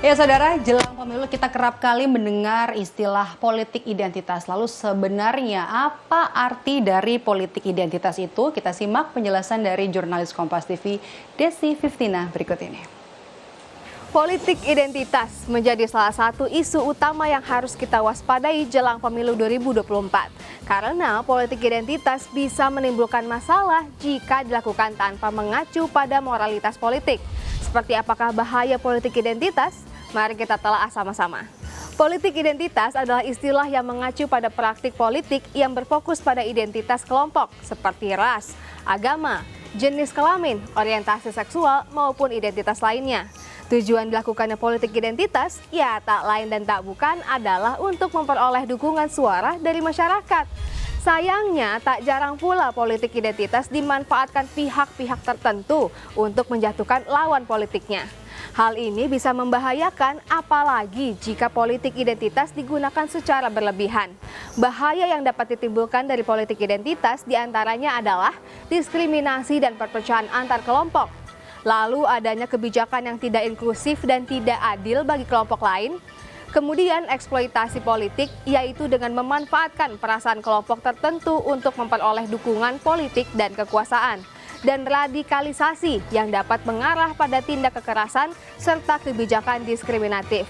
Ya saudara, jelang pemilu kita kerap kali mendengar istilah politik identitas. Lalu sebenarnya apa arti dari politik identitas itu? Kita simak penjelasan dari jurnalis Kompas TV, Desi Fiftina berikut ini. Politik identitas menjadi salah satu isu utama yang harus kita waspadai jelang pemilu 2024. Karena politik identitas bisa menimbulkan masalah jika dilakukan tanpa mengacu pada moralitas politik. Seperti apakah bahaya politik identitas? Mari kita telah sama-sama. Politik identitas adalah istilah yang mengacu pada praktik politik yang berfokus pada identitas kelompok seperti ras, agama, jenis kelamin, orientasi seksual, maupun identitas lainnya. Tujuan dilakukannya politik identitas, ya tak lain dan tak bukan adalah untuk memperoleh dukungan suara dari masyarakat. Sayangnya, tak jarang pula politik identitas dimanfaatkan pihak-pihak tertentu untuk menjatuhkan lawan politiknya. Hal ini bisa membahayakan apalagi jika politik identitas digunakan secara berlebihan. Bahaya yang dapat ditimbulkan dari politik identitas diantaranya adalah diskriminasi dan perpecahan antar kelompok. Lalu adanya kebijakan yang tidak inklusif dan tidak adil bagi kelompok lain. Kemudian eksploitasi politik, yaitu dengan memanfaatkan perasaan kelompok tertentu untuk memperoleh dukungan politik dan kekuasaan. Dan radikalisasi yang dapat mengarah pada tindak kekerasan serta kebijakan diskriminatif.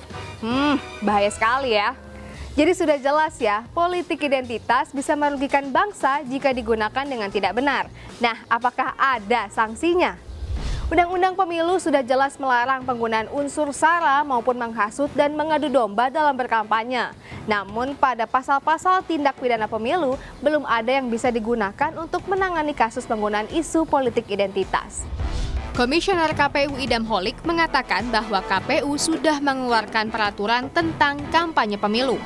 Bahaya sekali ya. Jadi sudah jelas ya, politik identitas bisa merugikan bangsa jika digunakan dengan tidak benar. Nah, apakah ada sanksinya? Undang-undang Pemilu sudah jelas melarang penggunaan unsur sara maupun menghasut dan mengadu domba dalam berkampanye. Namun pada pasal-pasal tindak pidana pemilu belum ada yang bisa digunakan untuk menangani kasus penggunaan isu politik identitas. Komisioner KPU Idam Holik mengatakan bahwa KPU sudah mengeluarkan peraturan tentang kampanye pemilu.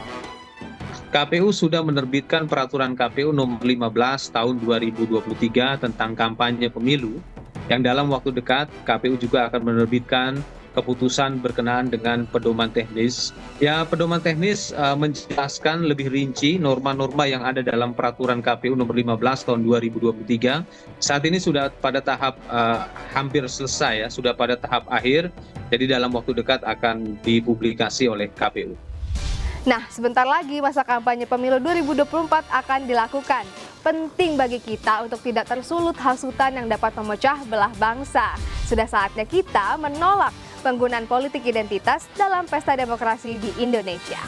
KPU sudah menerbitkan peraturan KPU nomor 15 tahun 2023 tentang kampanye pemilu, yang dalam waktu dekat KPU juga akan menerbitkan keputusan berkenaan dengan pedoman teknis. Ya, pedoman teknis menjelaskan lebih rinci norma-norma yang ada dalam peraturan KPU nomor 15 tahun 2023. Saat ini sudah pada tahap hampir selesai ya, sudah pada tahap akhir. Jadi dalam waktu dekat akan dipublikasi oleh KPU. Nah, sebentar lagi masa kampanye pemilu 2024 akan dilakukan. Penting bagi kita untuk tidak tersulut hasutan yang dapat memecah belah bangsa. Sudah saatnya kita menolak penggunaan politik identitas dalam pesta demokrasi di Indonesia.